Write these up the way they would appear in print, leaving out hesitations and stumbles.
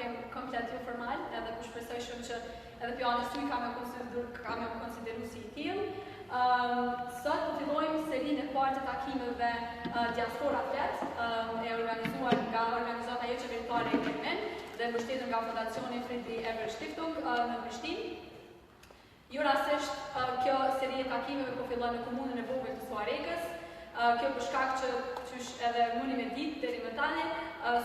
kemë komplet jo formal, edhe ku shpresoj shumë që edhe pjanës tuj ka me konsideru si i tillë. Sot të fillojmë serinë e parë të takimeve Diaspora Flet, e organizuar nga organizata jo qeveritare e Yemen dhe mbështetur nga Fondacioni Friedrich Ebert Stiftung në Prishtinë. Jo rastisht kjo seri e takimeve po fillon në komunën e vogël të Suarekës. Kjo për shkak që qysh edhe mundi me ditë deri më tani,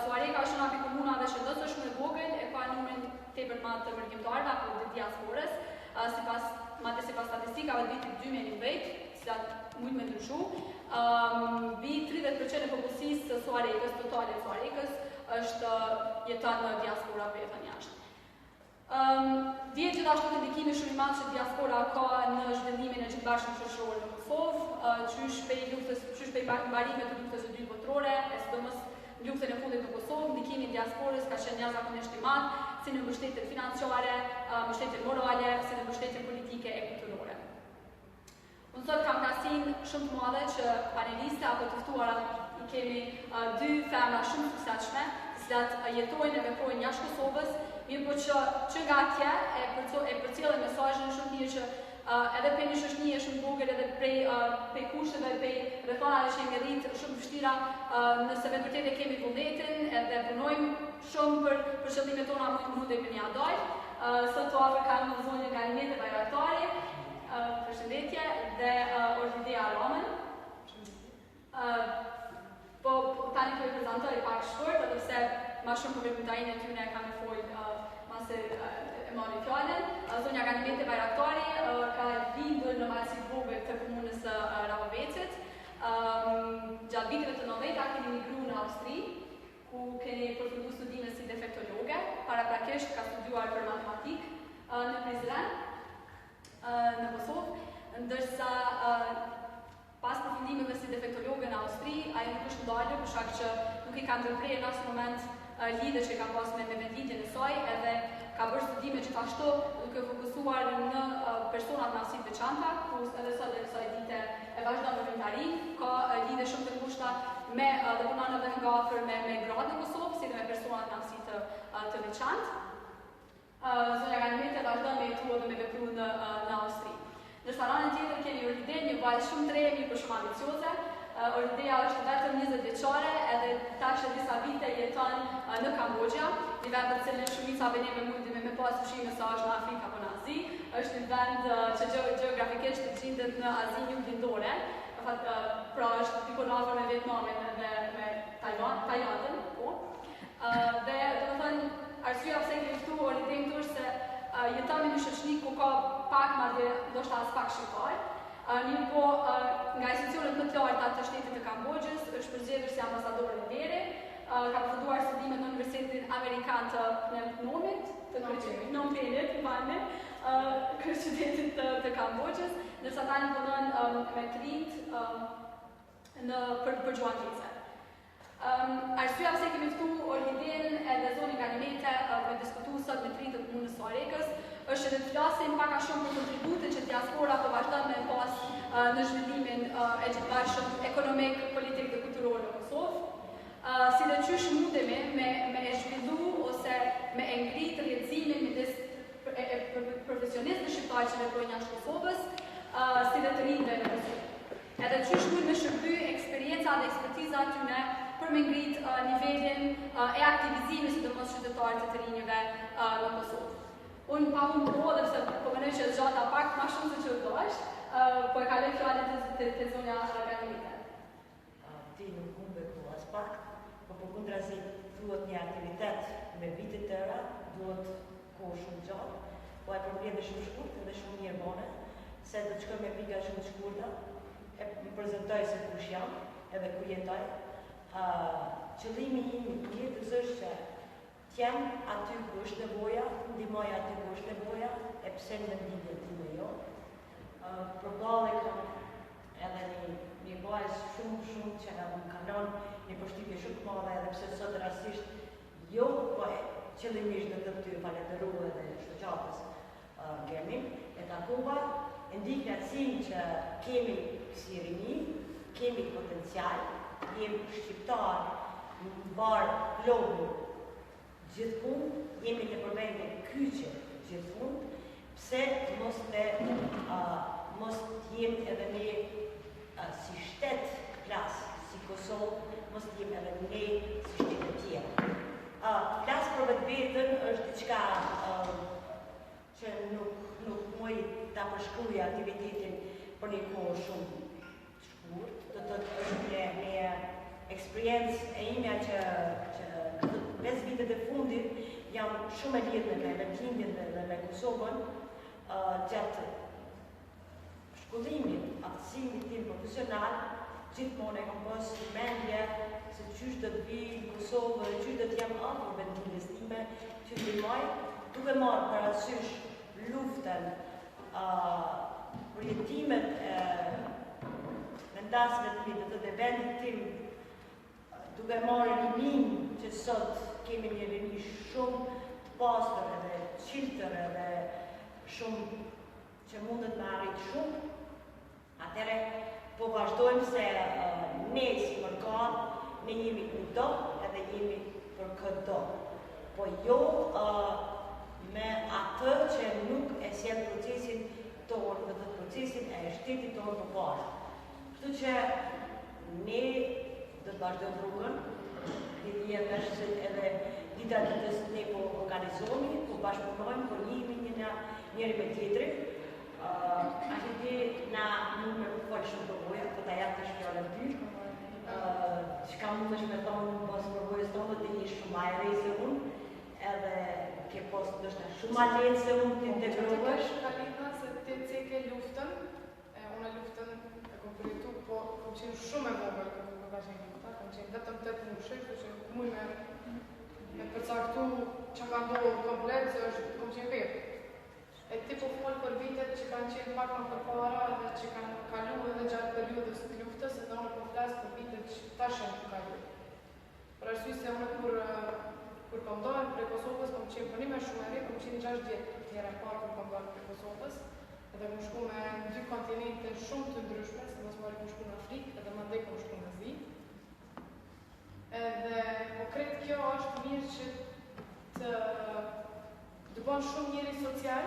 Suareka është një komunave që do të është më e vogël, e ka numrin tepër të madh të mërgjimtarëve apo të diasporës, sipas statistikave të vitit 2019, cilat mund me ndryshu, mbi 30% e popullsisë së Suarekës, totale të Suarekës, jeton në diaspora apo jeton jashtë. Dihet gjithashtu të ndikimi shumë i madh që diaspora ka në zhvillimin e gjithëbashkët shoqëror në Kosovë, qysh pej mbarimet të luftës së dytë botërore, e sidomos luftën e fundit në Kosovë, ndikimi i diasporës ka qenë jashtëzakonisht i madh, si në mbështetjen financiare, mbështetjen morale, si në mbështetjen politike e kulturore. Unë sot kam knasinë shumë të madhe që paneliste apo të ftuara i kemi dy femra shumë të suksesshme, të cilat jetojnë e veprojnë jashtë Kosovës, mirë po që nga atje e përcjellin mesazhin shumë mirë që edhe prej një shoqënie shumë vogël edhe prej kushteve, prej rrethonave që jemi rrit shumë vështira, nëse me vërtetë kemi vullnetin edhe punojmë shumë për qëllimet tona mundemi një adaj. Sot të afër kam në zonjën nga Alinete Bajraktari, përshëndetje, dhe Orkidea Roman. Po tani po i prezantoj pak shkurt, edhe pse ma shumë për veprimtarinë e tyre kam e folë mase e marri fjalën. Zonja Alinete Bajraktari ka lindur në malësi të vogël të komunës së Ravavecit. Gjatë viteve të 90-ta keni migruar në Austri, ku keni përfunduar studime si defektologe, paraprakisht ka studiuar për matematik në Prizren, në Kosovë, ndërsa pas përfundimeve si defektologe në Austri, ajo nuk është ndalur për shkak që nuk i ka ndërprerë në asnjë moment lidhje që ka pas me vendlindjen e saj, edhe ka bërë studime gjithashtu duke fokusuar në personat me aftësi të veçanta, ku edhe sot dhe kësaj dite e vazhdon veprimtarinë, ka lidhje shumë të ngushta me dhe punon edhe nga afër me gradë në Kosovë, si dhe me personat me aftësi të veçantë. Zonja Alinete vazhdon me jetu dhe me vepru në Austri. Në anën tjetër kemi Orkide, një vajzë shumë të re, mirë po shumë ambicioze. Orkidea është vetëm 20 vjeçare edhe tash disa vite jeton në Kambodja, një vend të cilin shumica neve mundemi me pas dyshime se është në Afrikë apo në Azi. Është një vend që gjeografikisht gjendet në Azinë Juglindore, pra është pikon afër me Vietnamin dhe me Tajlandën, po. Dhe domethënë arsyeja pse kemi ftuar Orkideen këtu është se jeton në një shoqëri ku ka pak madje ndoshta as pak shqiptar. Një po nga institucionet më të larta të shtetit të Kambodgjës është përzgjedhur si ambasador i veri, ka përfunduar studimet në Universitetin Amerikan të Phnom-Penhit, kryeqytetit të Kambodgjës, ndërsa tani punon me të rinjt për gjuanqese. Arsyeja pse kemi ftuar Orkideen edhe zonin Alinete me diskutuar sot me të rinjt të komunës së Suarekës është që të flasim pak a shumë për kontributin që diaspora po vazhdon me pas në zhvillimin e gjithëbashkët ekonomik, politik dhe kulturor në Kosovë, si dhe qysh mundemi me e zhvillu ose me e ngrit rrjedhimin midis profesionistëve shqiptar që veprojnë jashtë Kosovës, si dhe të rinjve në Kosovë. Edhe qysh mund me shërby eksperjenca dhe ekspertiza tyne për me ngrit nivelin e aktivizimit sidomos qytetarë të rinjve në Kosovë. Unë pa unë po, dhe pëse po mënoj që gjata pak ma shumë se që të është, po e kaloj fjallet të zonja Alinete. Ti nuk humbe ku as pak, po përkundrazi duhet një aktivitet me vitet tëra, duhet kohë shumë gjatë, po e probleme shumë shkurt edhe shumë mirë bone, se do të shkoj me pika shumë shkurta, e më prezentoj se kush jam, edhe ku jetoj. Qëllimi im i jetës është që t'jem aty ku është nevoja, ndihmoj aty ku është nevoja, e pse në lidhje ti me jo. Përballë kam edhe një vajzë shumë që nga më kanon një përshtypje shumë të madhe, edhe pse sot rastisht jo, po qëllimisht do të ty falenderoj edhe shoqatës kemi, e takova, e ndihmësin që kemi si rinj, kemi potencial, jemi shqiptar në barë globu gjithmonë jemi të probleme kyçe gjithmonë, pse mos jemi edhe ne si shtet plas, si Kosovë, mos jemi edhe ne si shtete tjera. Plas për vetveten është diçka që nuk muj ta përshkruaj aktivitetin për një kohë shumë shkurt, do të është një eksperiencë e imja që 5 vitet e fundit jam shumë e lidhur me Lindjen dhe me Kosovën, gjatë shkollimit, aftësimit tim profesional, gjithmonë e kam pas mendje se qysh do të vi në Kosovë, qysh do të jam afër vendimit time, që ndihmoj, duke marrë parasysh luftën, përjetimet vendasve të mi, do të vendit tim, duke marrë rinin që sot kemi një rini shumë të pastër edhe qiltër edhe shumë që mundet me arrit shumë, atëre po vazhdojmë se ne si mërkat, ne jemi kudo edhe jemi për këdo. Po jo me atë që nuk e sjell procesin tonë dhe të procesin e shtetit tonë përpara. Kështu që ne do të vazhdojmë rrugën, lidhje është edhe dita ditës ne po organizohemi, po bashkëpunojmë, po njihemi njëri me tjetrin. Ashtu na nuk më fol shumë përvoja, po ta jap tash fjalën ty. Çka mundesh me thonë pas përvojës tonë të jesh shumë më e re se unë, edhe ke post ndoshta shumë më lehtë se unë të integrohesh. Kalina se ti ceke luftën, unë luftën e kom përjetu, po kom qenë shumë e vogël kur ka qenë lufta, kom qenë vetëm 8 muaj, kështu që muj me përcaktu që ka ndodhur komplet, se kom qenë vetë. E ti po fol për vitet që kanë qenë pak më përpara dhe që kanë kaluar edhe gjatë periudhës të luftës, edhe unë po flas për vitet që tash janë kaluar. Për arsye se unë kur po ndodhem prej Kosovës, kom qenë për një më shumë e re, kom qenë 6 vjet herë e parë kur po ndodhem prej Kosovës, edhe kom shku me 2 kontinente shumë të ndryshme, se mos mori kom shku në Afrikë, edhe mandej kom shku në Azi. Edhe po kret kjo është mirë që të bën shumë njëri social,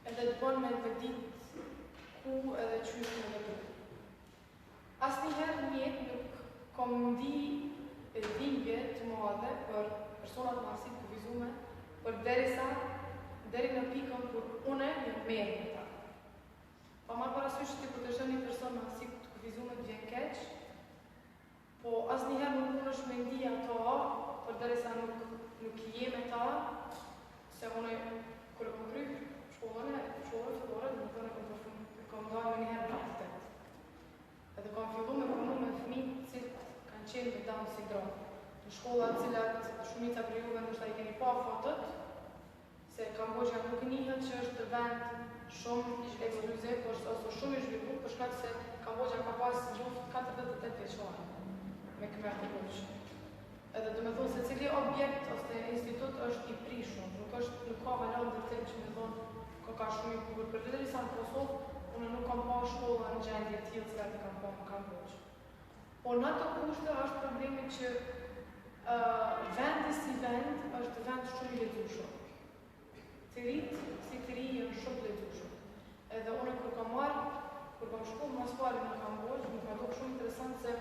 edhe të bën me të ditë ku edhe qysh me të bërë. Asnjëherë në jetë nuk kom ndi dhimbje të mëdha për personat më arsit kufizume, për deri në pikën kur une një merë me ta. Pa marrë parasysh që ti për të shë një person më arsit kufizume të vjen keq, po asnjëherë nuk mundesh me ndi ato për derisa nuk je me ta, se une kur e kom kry shkollën fillore, dhe kom dojnë me njëherë në aktivitet. Edhe kom fillu me punu me fëmijë cilë kanë qenë me Down syndrom. Në shkollat cilat shumica për juve ndoshta i keni pa fotët, se Kambodgja nuk njihet që është vend shumë ekskluziv, ose shumë i zhvilluar, për shkak se Kambodgja ka pas luftë 48 vjeçare me Khmer Rouge. Edhe do me thonë se cili objekt ose institut është i prishur, nuk ka valor ndërtim që me thonë ka shumë i bukur. Për derisa në Kosovë, unë nuk kam pa shkolla në gjendje të tillë cilat i kam pa në Kambodgë. Po në ato kushte është problemi që vendi si vend është vend shumë i lexueshëm. Të rit si të ri janë shumë të lexueshëm. Edhe unë kur kam shku mas pari në Kambodgë, më ka dhënë shumë interesant se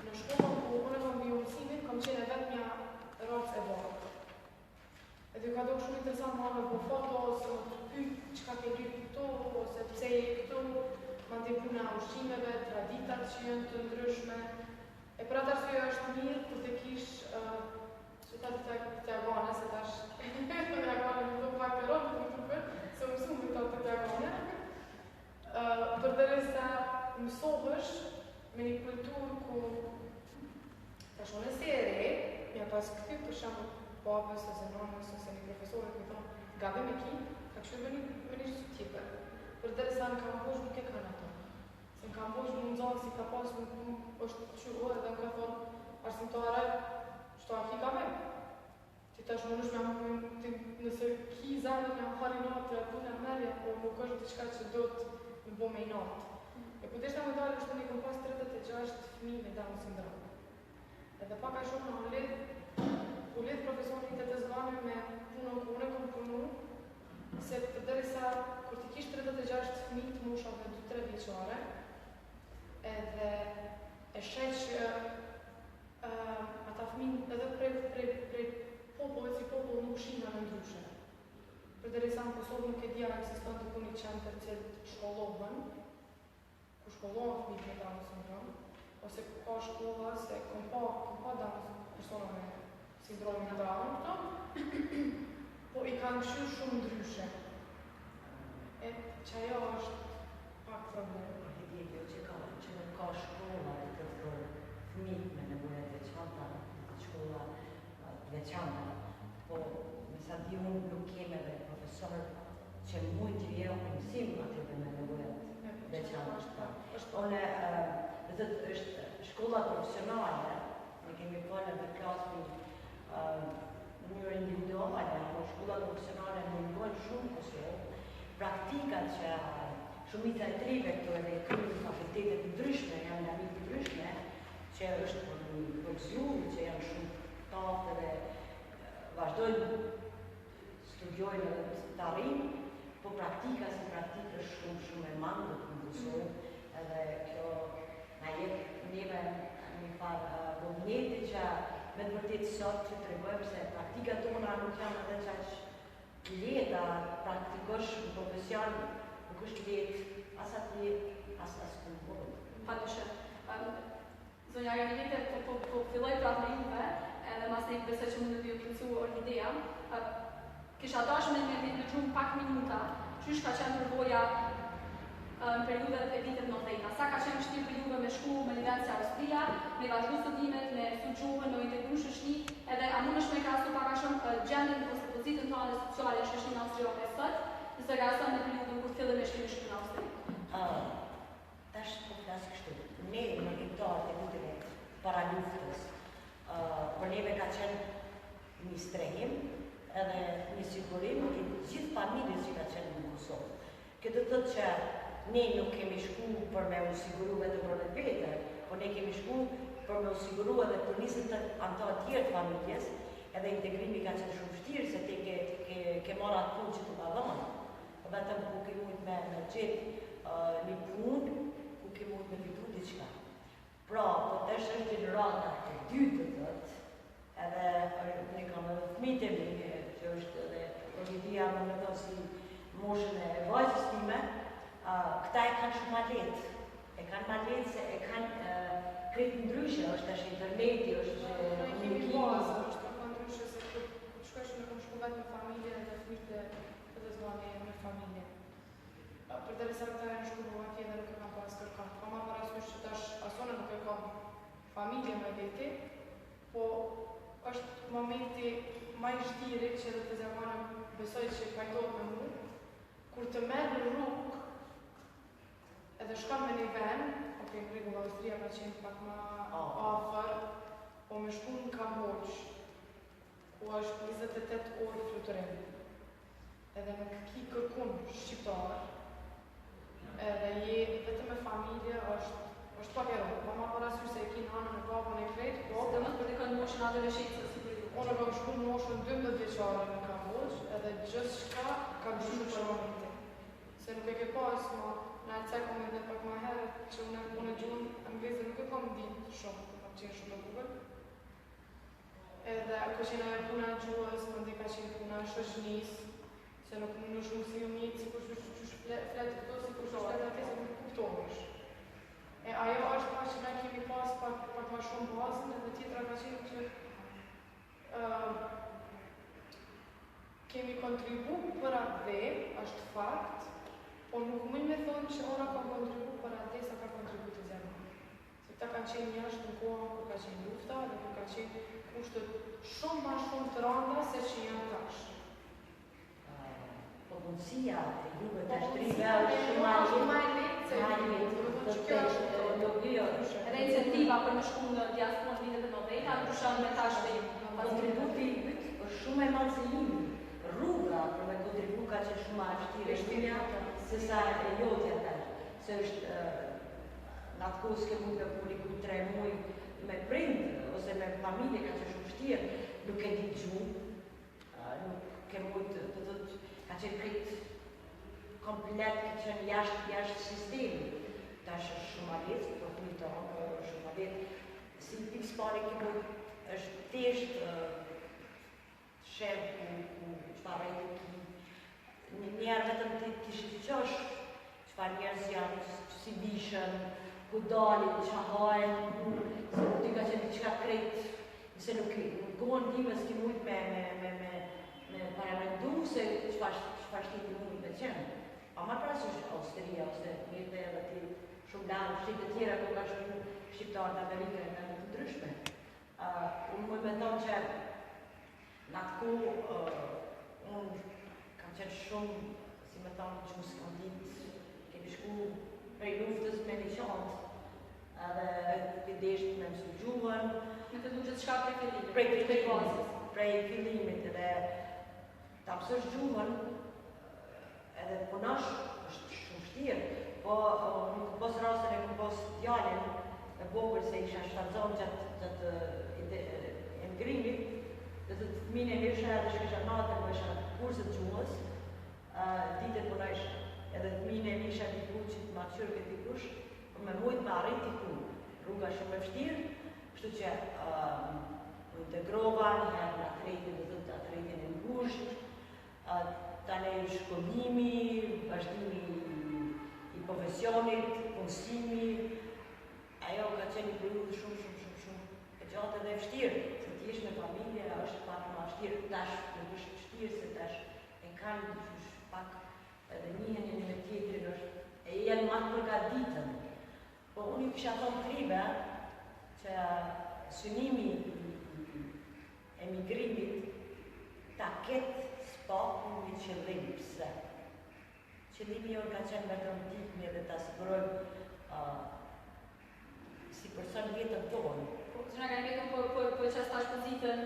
në shkollën ku unë kam bëju mësimin, kam qenë vetë një racë e vogël. Edhe ka dhënë shumë interesant më me po foto, ose më të pyet çka ke bërë këtu, ose pse je këtu, mandej puna ushqimeve, traditat që janë të ndryshme. E për atë arsye është mirë kur të kish qytetat të Agane, se tash të Agane më do pak të rrotë, se mësu me të Agane. Për derisa mësohesh me një kulturë ku tash unë si e re, mja pas këty për shembull babës ose nonës ose një profesorët më thonë gabim e ki, ka kështu me një tjetër. Për derisa në Kambodgë nuk e kanë ato. Se në Kambodgë më nëzohë si ka pas është qyruar edhe më ka thonë arsimtare, shto a ki gabim. Ti tash më nësh me nëse ki zemën me ahari natë, aty në merja, po nuk është diçka që do të më bo me i natë. E po deshta më dalë është të një kom pas 36 fëmijë me Down syndrom. Edhe pak a shumë në u lidh problemi me punën ku unë kom punu, se përderisa kur ti kish 36 fëmijë të moshave 2-3 vjeçare, edhe e sheh që ata fëmijë edhe prej popullit si popull nuk shihna në ndryshe. Përderisa në Kosovë nuk e dia ekziston të puni qendër që shkollohen, ku shkollohen fëmijët me Down syndrom, ose ku ka shkolla se kom pa persona me sindromin Down këto, po i kanë kështu shumë ndryshe. E që ajo është pak problem. Jo që nuk ka shkolla për fëmijë me nevoja të veçanta, shkolla veçanta, po me sa di unë nuk keme dhe profesor që mund të vjeru në mësim atyre me nevoja të veçanta. One, është shkolla profesionale, ne kemi përnë në klasë në njërë individuale, po shkolla profesionale në njërë shumë Kosovë, praktikat që shumica e trive këto edhe e krymë fakultetet të ndryshme, janë në amit të ndryshme, që është për zhjurë, që janë shumë tafë dhe vazhdojnë studiojnë të arrinë, po praktika si praktikë është shumë e mandët në Kosovë, edhe kjo na jep neve një farë vëmjeti që me të vërtet sot që të regojmë se praktikat tona nuk janë edhe qaq leta, praktikosh në profesion, nuk është letë, as atë as këmbojnë. Padyshim. Zonja Janivete, po filloj prapë me juve, edhe mas ne besoj që mundet ju plëcu Orkidea, kisha dash me gjumë pak minuta, qysh ka qenë përvoja në periudet e vitet 90-ta. Sa ka qenë vështirë për juve me shku me një vend si Austria, me vazhdu studimet, me studiuhen, me integru shoqëri, edhe a mundesh me krahasu pak a shumë gjendjen ose pozitën tonë sociale në shoqërinë austriake sot, nëse krahason me periudhën kur fillimisht kemi shkuar në Austri. Tash po flas kështu. Ne në vitet e viteve para luftës, për neve ka qenë një strehim edhe një sigurim i gjithë familjes që ka qenë në Kosovë. Këtë të thotë që ne nuk kemi shku për me u siguru vetëm për vete, por ne kemi shku për me u siguru edhe për 20 anëtar tjerë të familjes, edhe integrimi ka qenë shumë vështirë se ti ke marrë atë punë që të ka dhënë. Vetëm ku ke mujt me gjetë një punë ku ke mujt me fitu diçka. Pra, po tash është gjenerata e dytë të thotë, edhe ne kam edhe fëmijët e mi, që është edhe Orkidea më me thonë si moshën e vajzës time, këta e kanë shumë ma letë. E kanë ma letë se e kanë kretë ndryshe, është tash interneti, është një bazë, është të ndryshe se kur shkojsh në këmë shku vetë me familje dhe fëmijët edhe zvani me familje. Përderisa këta e në shku në atje dhe nuk e kam pas kërkan. Ka ma parasysh që tash asone nuk e kam familje me veti, po është momenti ma i shtiri që dhe të zemanëm besoj që pajtojt me mu, kur të merë në rrugë edhe shkam me një vend, në rregull Austria ka qenë pak ma afër, po me shku në Kambogjë, ku është 28 orë fluturim. Edhe nuk ki kërkun shqiptar, edhe je vetëm me familje, është pak e rrë. Ma parasysh se e ki në anën e babën e krejtë, po... Dhe mos për të kanë moshën adoleshencës, si për ju. Unë kam shku në moshën 12 vjeçare në Kambogjë, edhe gjithë shka kam shumë për momentin. Se nuk e ke pas ma, në atë cekëm edhe pak ma herët, që unë e gjuhën anglezë nuk e kam ditë shumë, kam qenë shumë në Google. Edhe ka qenë ajo puna gjuhës, mëndi ka qenë puna shoqënisë, se nuk në shumë si mjekë, si kur që fletë këto, si kur që fletë atë, se nuk kuptohesh. E ajo është pa që ne kemi pas pak ma shumë bazën, edhe tjetra ka qenë që kemi kontribu për atë dhe, është fakt, po nuk mëjnë me thonë që ora kam kontribu për atë sa ka kontribu të zemë. Se këta kanë qenë njështë në kohën kur ka qenë lufta dhe kur ka qenë kushtet shumë ma shumë të randa se që janë tash. Po mundësia të juve të shtrive është shumë ma letë se edhe incentiva për me shku në diasporë në vitet e 90-ta, ndryshon me tash dhe kontributi është shumë e madh se jemi. Rruga për me kontribu ka qenë shumë ma vështirë, se sa e jotja tash, se është në atë kohë s'ke mund me puni ku 3 muaj me prindë ose me familje ka qenë shumë vështirë, nuk e di gjuhë, ke mujtë, të thotë, ka qenë këtë komplet, ka qenë jashtë sistemi. Tash është shumë alet, po të një tonë, shumë alet. Si tip spari ke mujtë, është tesht shef ku qëfar e njerë vetëm të shqyqosh qëfar njerës janë që si bishën, ku dalin, që hajnë, se nuk ty ka qenë diçka krejt, nëse nuk gohën time s'ki mujt me paramendu se qëfar shtiti mujt me qenë. Pa ma prasysh Austria, ose mirë edhe ti shumë lanë shtite tjera ku ka shumë shqiptarët Amerike në të ndryshme. Unë mujt me thonë që në atë ku unë kam qenë shumë, si me thonë që mësë kam ditë, kemi shku prej luftës me një qantë, edhe të deshtë me mësu gjuhën. Me të du gjithë shka prej fillimit, edhe të mësësh gjuhën, edhe punosh është shumë shtirë, po nuk pos rastën e pos djallin e bogër se isha shtanzon gjatë emgrimit, dhe të mine isha edhe shkisha natën, po isha kursët gjuhës, ditë e punojsh, edhe të mine isha diku që të maturë këtë dikush, për me mujtë me arrit diku. Rruga shumë e vështirë, kështu që u integrova, njëherë në atretin, dhe të atretin e ngusht, tani shkollimi, vazhdimi i profesionit, punësimi, ajo ka qenë një periudhë shumë e gjatë edhe e vështirë, se t'jesh me familje, është pak ma vështirë, tash nuk është vështirë, se tash e kanë pak edhe njëhen një me tjetrin është, e jenë matë përgatitën. Po unë ju kisha thonë krive që synimi i emigrimit ta ketë spaku një qëllim, pse? Qëllimi jonë ka qenë vetëm tikmi dhe ta sigurojmë si person vjetën tonë. Që nga vetëm po që stash pozitën,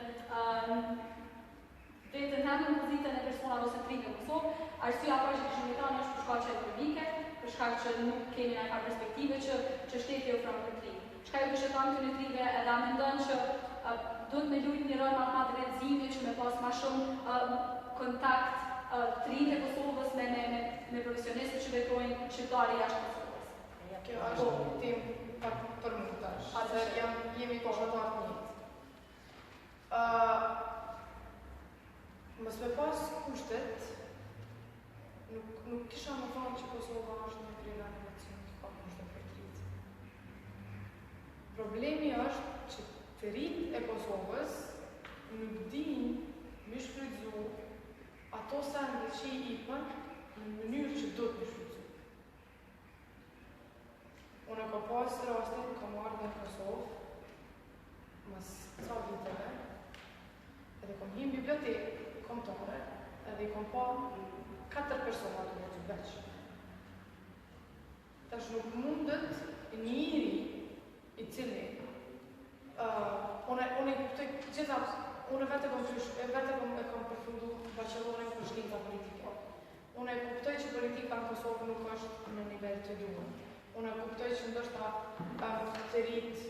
vetën hemë në pozitën e personave ose trive në Kosovë, arsyeja pra që kishëm jetanë është për shkak që ekonomike, për shkak që nuk kemi nga ka perspektive që shteti ofron për tri. Shka ju kishë tanë të në trive edhe a mendon që duhet me lujt një rol ma të redzimi që me pas ma shumë kontakt trive Kosovës me profesionistë që vetojnë shqiptari jashtë Kosovës. Kjo është tim për më tash, se jemi koshatar njët. Mës me pas kushtet, nuk kisha më thonë që Kosova është një prej nacionit që ka kushtet për tritë. Problemi është që të rritë e Kosovës nuk din më shfrytzu ato sende që i ipën në mënyrë që do të më shfrytzu. Unë ka pas rastin, kam ardhë në Kosovë, mas ca viteve, edhe kom hi në bibliotekë kombëtare, edhe i kom pa 4 persona të mërgjë veç. Tash nuk mundet njëri i cili, unë kuptoj gjithat, unë vete kom përfundu bachelorën për shlinta politike. Unë kuptoj që politika në Kosovë nuk është në nivel të duhur. Unë kuptoj që ndoshta të rritë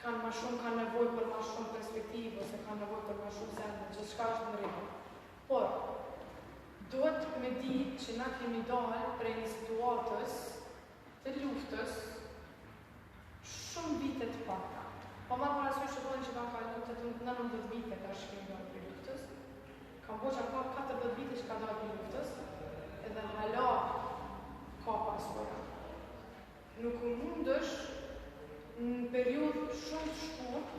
kanë ma shumë, kanë nevoj për ma shumë perspektivë, ose kanë nevoj për ma shumë sende, që shka është në rritë. Por, duhet me di që na kemi dalë prej një situatës të luftës shumë vite të paka. Pa marrë parasysh që që ka kalu të 19 vite ka shkemi dalë prej luftës. Kambodgja ka 40 vite që ka dalë prej luftës, edhe hala ka pasura. Nuk mundësh në periudhë shumë të shkurt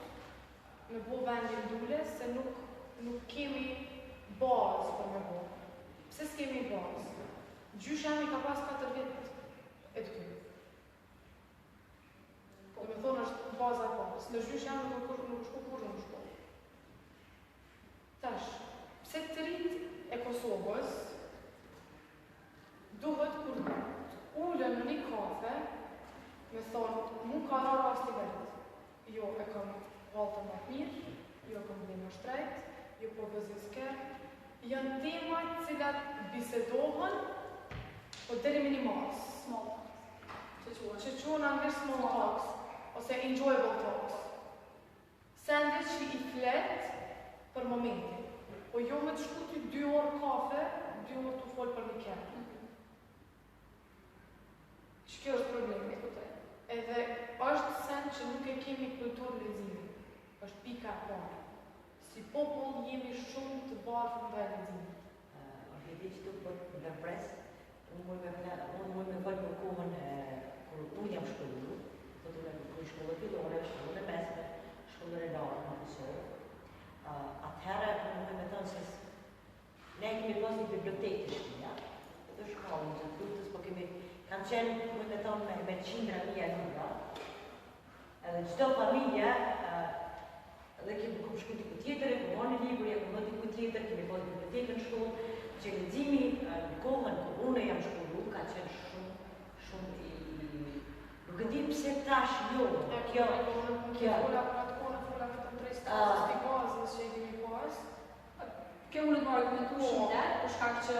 me bo vendin dule, se nuk kemi bazë për me bo. Pse s'kemi bazë? Gjyshemi ka pas 4 vjet e të këtu. Do me thonë është baza e pas. Në gjyshemi nuk shku kur nuk shku. Tash, pse të rrit e Kosovës duhet kur ullën në një kafe me thonë, mu ka ra rasti vetë. Jo, e kam valtën më mirë, jo kam dhe më shtrejt, jo po vëzësker. Janë tema cilat bisedohen, po deri minimalës. Small talks. Që quhen anglisht small talks, ose enjoyable talks. Sende që i flet për momentin. po jo me të shku ty 2 orë kafe, 2 orë të folë për një kërë. Shkjo është problemi. Edhe është sen që nuk e kemi kulturë leximi. Është pika e parë. Si popull jemi shumë të bardhë ndaj leximit. Është di që tu për ndërpres, unë mund me folë për kohën kur unë jam shkollu, për shkollë fillore, shkollën e mesme, shkollën e lartë në Kosovë. Atëherë unë me thënë se ne kemi pas një bibliotekë të shtëpia, të shkollën të Flutës, po kemi kanë qenë, me thënë, me qindra mija libra, edhe çdo familje, dhe kemi kom shku diku tjetër, e kom marrë një libër, e kom dhënë diku tjetër, kemi pas bibliotekën në shkollë, që leximi në kohën kur unë jam shkollu, ka qenë shumë i... Nuk e di pse tash jo, kjo... Kjo unë të më argumentu shumë dhe, për shkak që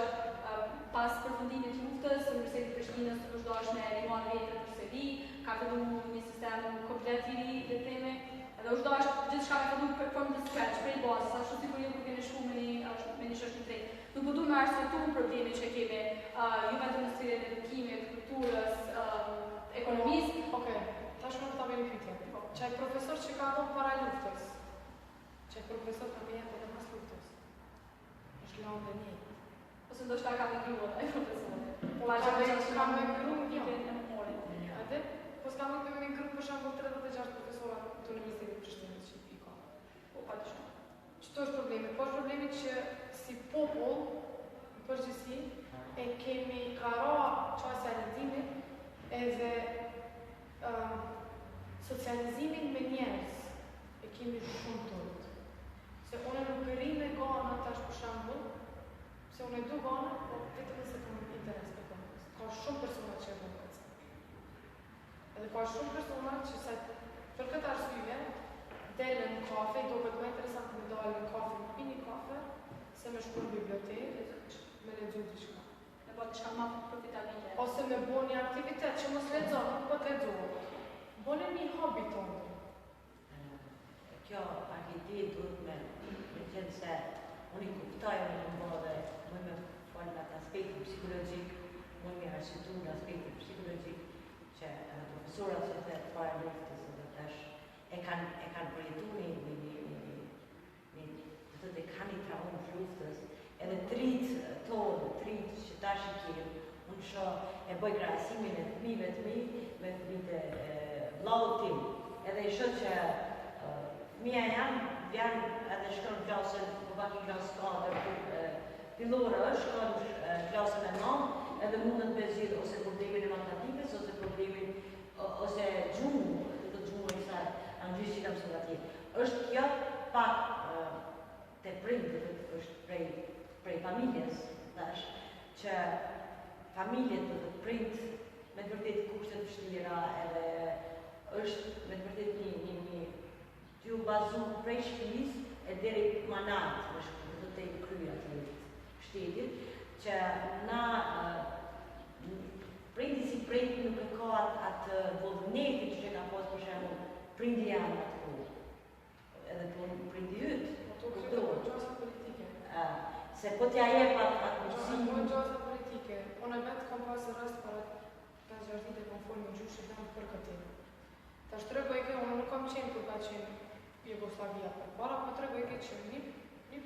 pas përfundimit të luftës, Universiteti i Prishtinës është dashur me rinuar vetën për sevi, ka filluar një sistem komplet i ri letrimi, edhe është dashur gjithçka me filluar from the scratch, prej bazës, ashtu sikur ju kur keni shku me një shoqëri të re. Nuk po duam të arsyetojmë problemin që kemi ju me Ministrinë e Edukimit, Kulturës, Ekonomisë. Okej, tash mund ta bëjmë pyetje. Çaj profesor që ka dhënë para luftës. Çaj profesor ka bënë edhe pas luftës. Është lanë dhe një. Ose ndoshta ka migruar ai profesori. Po ka migruar një. Atë, po s'ka migruar për shembull 36 profesora të Universitetit të Prishtinës që i ka. Po patyshëm. Çto është problemi? Po është problemi që si popull, në përgjithësi, e kemi karo çështja e leximit edhe socializimin me njerëz e kemi shumë turp. Se unë nuk rri me gana tash për shembull, se unë du gana, po vetëm nëse kam interes për ganës. Ka shumë persona që e bën këtë. Edhe ka shumë persona që për këtë arsye delën në kafe, do këtë më interesant me dalë në kafe, në pini kafe, se me shku në bibliotekë, me lexu diçka. Me bëj diçka më profitabile. Ose me bëj një aktivitet që mos lexon, nuk po të lexoj. Bëni një hobi tonë. Kjo akiti duhet me qenë se unë i kuptoj në më dhe më me folë në aspektin psikologjik, më me arsyetu në aspektin psikologjik që profesorat që të para luftës dhe tash e kanë përjetu dhe kanë i traumë të luftës, edhe trit që tash i kjem, unë shë e bëj krahasimin e fëmijëve të mi me fëmijët e vllaut tim, edhe i shë që fëmija jam, vjen edhe shkon në klasën, po pak i klasë 4, fillore shkon në klasën e 9, edhe mundet me zgjidhë ose problemin e matematikës, ose problemin, ose gjumë, të gjumë i sa angjysht që kam sot atje. Është kjo pak të prindët, është prej familjes, tash, që familjet të prind me të vërtet kushtet vështira edhe është me të vërtet një t'ju bazu prej shpis e deri manat në shpis, të të kryja të shtetit, që na prindi si prindi nuk e ka atë vullnetin që ka pas për shembull prindi janë atë kohë. Edhe prindi yt, se po t'ja jep atë mundësi. Po gjoza politike, unë vetë kam pasur rast para 5 ditë kam folur me gjuhë shqiptare për këtë. Tash tregoj që unë nuk kam qenë kur ka qenë Jugoslavia përpara, po tregoj që një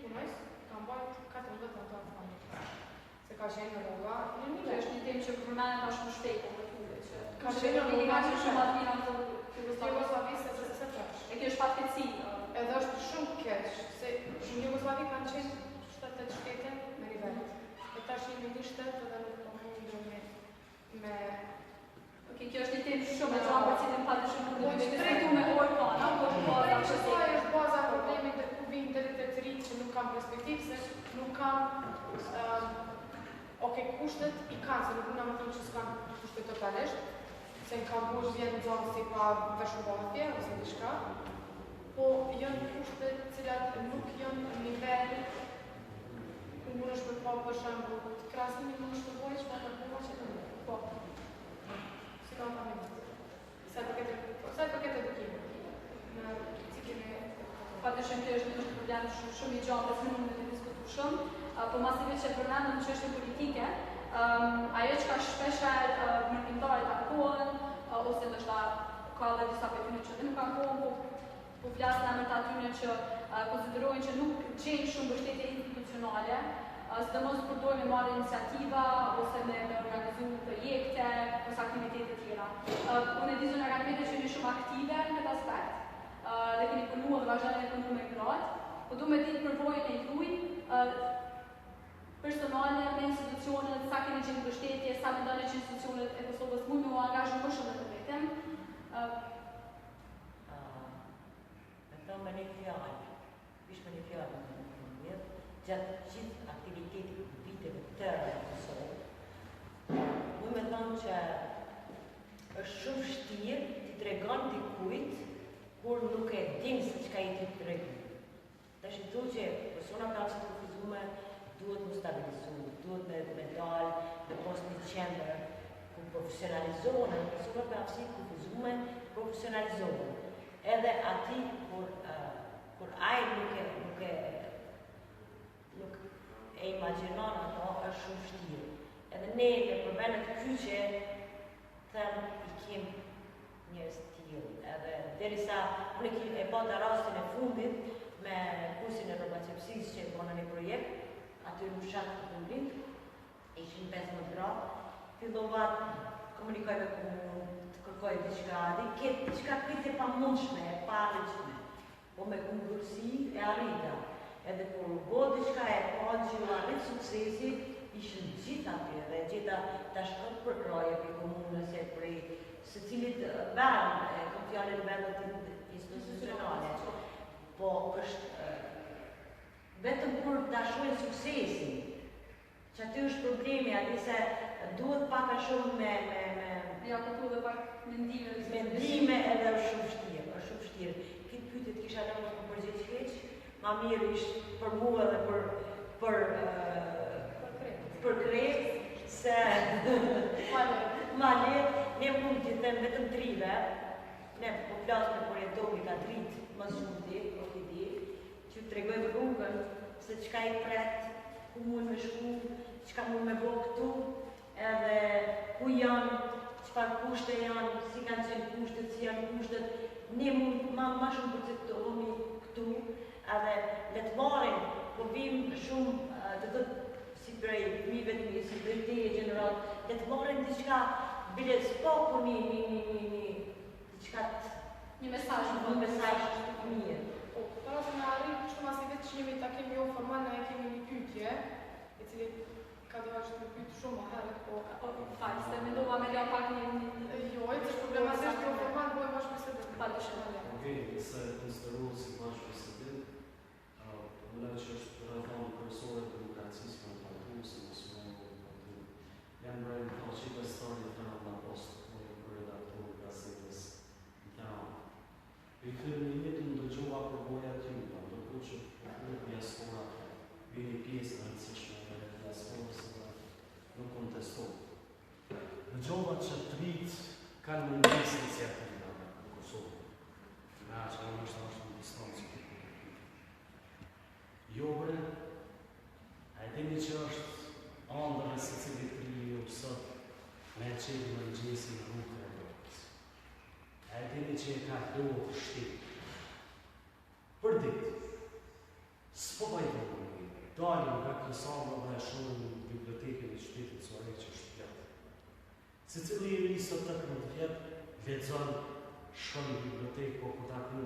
punës kam bërë 14 anë të familje. Se ka qenë në rroga, Kjo është një temë që përmend tash më shpejt në futboll, që ka qenë në rroga shumë aty në Jugosllavisë se tash. E kjo është fatkeqësi. Edhe është shumë keq, se në Jugosllavi kanë qenë 7-8 shtete me nivel. E tash jemi një shtet edhe nuk po mundur me... Kjo është një temë shumë e gjatë, që në patë shumë mundur me diskutu me orë kana, po është baza që saj është baza problemit dhe ku vinë deletet të rinj që nuk kam perspektivë, se nuk kam... kushtet i kanë, se nuk unë më thënë që s'kan kushtet totalisht, se në Kambosh vjen në zonë si pa veshëmbartje ose diçka, po janë kushtet cilat nuk janë në nivel ku mund është për pa për shembull të krasimi mund është të bojë që pa të bova që të mund. Po. Si ka familje. Sa përket edukimit. Në cikën e patyshëm kjo është një problem shumë I gjatë dhe nuk të diskutu shumë, po masive që përmendëm në çështje politike, ajo që ka shpesher mërkimtarit ankohen, ose ndoshta ka dhe disa për tyne që nuk ankohen, po flasë në emër të atyne që konsiderojnë që nuk gjenë shumë mbështetje institucionale, sidomos përdojnë me marrë iniciativa ose me organizu projekte ose aktivitete tjera. Unë e di zonë akademike që jeni shumë aktive në këtë aspekt, dhe keni punuar dhe vazhdojnë e punu me gratë, po du me ditë përvojën e juj personale me institucionet, sa keni qenë mbështetje, sa me ndani që institucionet e Kosovës mund me u angazhu më shumë në të vetëm. Me thëmë me një fjallë, ish me një fjallë në një gjatë gjithë aktivitetit viteve tërë në Kosovë, mu me thëmë që është shumë vështirë t'i tregon dikujt kur nuk e din se çka I t'i tregu. Tash I thu që persona ka që të kufizume duhet më stabilizu, duhet me dalë në post një qendër ku profesionalizohen, persona ka që të kufizume profesionalizohen. Edhe ati kur ai nuk e imagjinon ato është shumë vështirë. Edhe ne në përmenet kyçe thëmë I kim njerëz të tillë. Edhe derisa unë e pata rastin e fundit me kursin e farmaceutisë që bëna një projekt, aty në fshat të fundit, ishin 15 gra, fillova komunikoj me komunë, të kërkoj diçka, dhe ketë diçka këtë e pamundshme, e paregjshme. Po me kungërsi e arrita. Edhe kur bo diçka e pa që u arrit suksesi, ishin gjithë aty dhe gjitha ta shkot për kraje për komunës e prej se cilit band, kam fjallin bandet institucionale. Po është vetëm kur ta shojnë suksesin, që aty është problemi, aty se duhet pak a shumë me ja kuptu dhe pak mendime. Mendime edhe është shumë vështirë. Këtë pyetje kisha lënë për përgjigj keq, ma mirë ishtë për mua dhe për krejt, se ma lirë, ne mund të them vetëm trive, ne po flasme për jetomi ka dritë më shumë ti, që të tregojmë rrugën, se qka I pret, ku mund me shku, qka mund me bo këtu, edhe ku janë, qfar kushte janë, si kanë qenë kushtet, si janë kushtet, ne mund ma shumë përcetohemi këtu, edhe le të marrim, po vim shumë, të të si prej fëmijëve të mirë, si prej teje gjeneral, le të marrim diçka, bile s'po po diçka një mesazh të mirë. Para se në arrit, kështu mas I vetë që jemi ta kemi jo formal, ne kemi një pyetje, e cili ka doha që të pyjtë shumë më herët, po falë, se me dova me leo pak një jo, e që problematisht po formal bojë ma shpesetit. falë shumë. Okej, se konsiderohet si ma shpesetit, më që është rrëthon kërësore të demokracisë në partu, se mësë më janë brejnë të qita stari të në post, për redaktorë gazetës në të ramë. I këtë një jetë në dëgjova për boja t'juta, ndërko që për diaspora bini pjesë në rëndësishme e diasporës dhe nuk kontestohë. Dëgjova që të rritë kanë mundis iniciativa në Kosovë. Nga që në është në distancë të këtë. Jo bre, a e dini që është andër e se cilit të rritë u sot me qenë në gjesi në rrugë e Evropës. A e dini që e ka dohë të shtitë. Për ditë, s'po bajtë dalim nga kësama dhe e shumë në bibliotekën e qytetit Sore që është pjatë. Se cili I ri sot të këtë vjetë, lexon shkon në bibliotekë, po kur ta në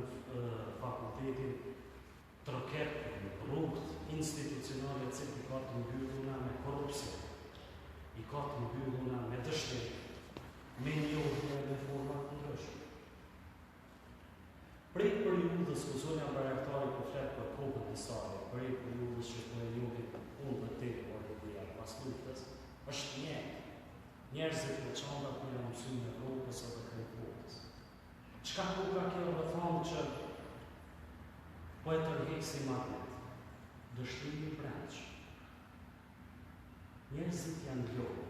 fakultetin, troket në rrugët institucionale që I ka të mbylluna me korupcion, I ka të mbylluna me dështet, me njohje dhe format të ndryshme. Prej periudhës ku zonja barektari po fletë për kokën e sare, prej periudhës që të njohit unë dhe te orë pas luftës, është njerëzit për qanda ku janë mësuar në Evropës edhe krejtës. Çka ka kjo rrethon që po e tërheqsi magnet, dështimi I brendshëm. Njerëzit janë lojë,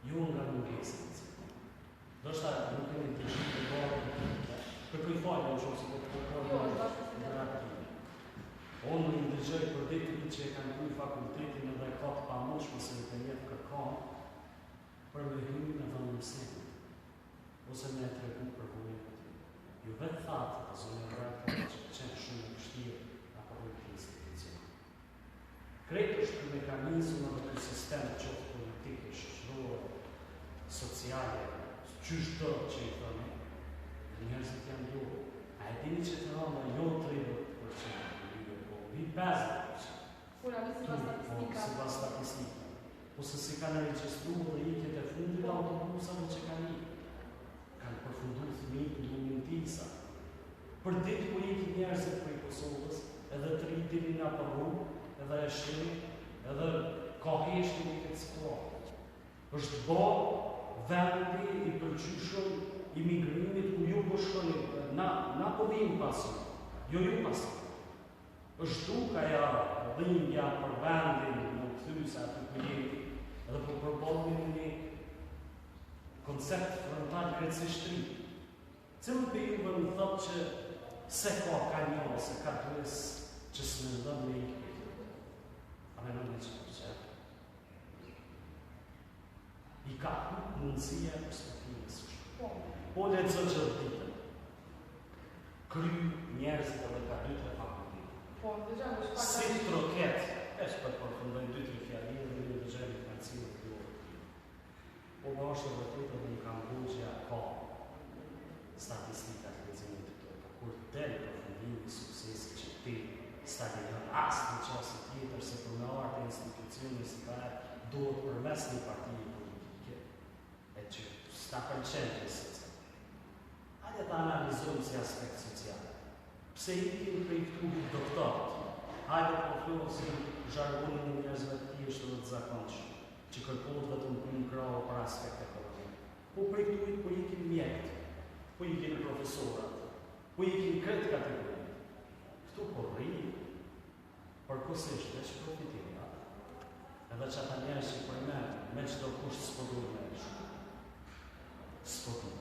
jo nga mungesën e cili. Do shta nuk kemi të shqipë të barë, për këj falë, në shumë si po të përkërë në ratë. për me hymë në vëndë mësimit, ose me të regu për vëllim. Ju vetë thatë, a zonë e vratë që qenë shumë në kështirë apo në këtë institucion. Kretë është për mekanizmë dhe këtë sistem qoftë politike, shoqërore, sociale, qysh do që i thëme, njerëzit janë do. A e dini që të rëmë jo 30%, po vi 50%. Pura, si pas statistika. Ose si kanë regjistru dhe ikjet e fundit autobusave që kanë i. Kanë përfundu thëmijë në Mintisa. Për ditë ku ikit njerëzit për i Kosovës, edhe të rritini nga përru, edhe e shri, edhe ka heshtë në këtë situatë. është bo vendi i përqyshëm imigrimit ku ju po shkoni, na po vim pasu, jo ju pasu. është duka ja dhimbja për vendin në këthysa të këjeti, edhe po përbodhin një koncept frontal grecishtri. Cilë për juve më thot që se ka një, se ka dues që së në ndëm me i këtë. A me në një që përqetë. I ka mundësia perspektivës është. Po le të zë që rëtitën. Kry njerëzit edhe ka 2-3 fakultetet. Si troket, është për përfundojnë 2-3 fjallirë dhe një dëgjeri financirë të duhet të tjë. Po më është të rëtitë dhe në Kambodja ka statistikat në zinit të të kur të delë përfundimi suksesi që ti stadion asë në qasë tjetër se për në artë e institucionës si ka duhet përmes një partijë politike e që s'ka përqenë që se të. Hajde të analizojmë si aspekt social. Pse i tim për i këtu doktorët? Hajde po flosim zhargonin në njerëzve të tjeshtë dhe të zakonqë, që kërkot vetëm për në krahë për aspekt ekonomik. Po për i këtu po i kim mjekët, po i kim profesorat, po i kim këtë kategori. Këtu po rrinë, përkosisht dhe që profitimin atë. Edhe që ata njerës që përmenë, me që do kusht s'podur me në shumë. S'podur.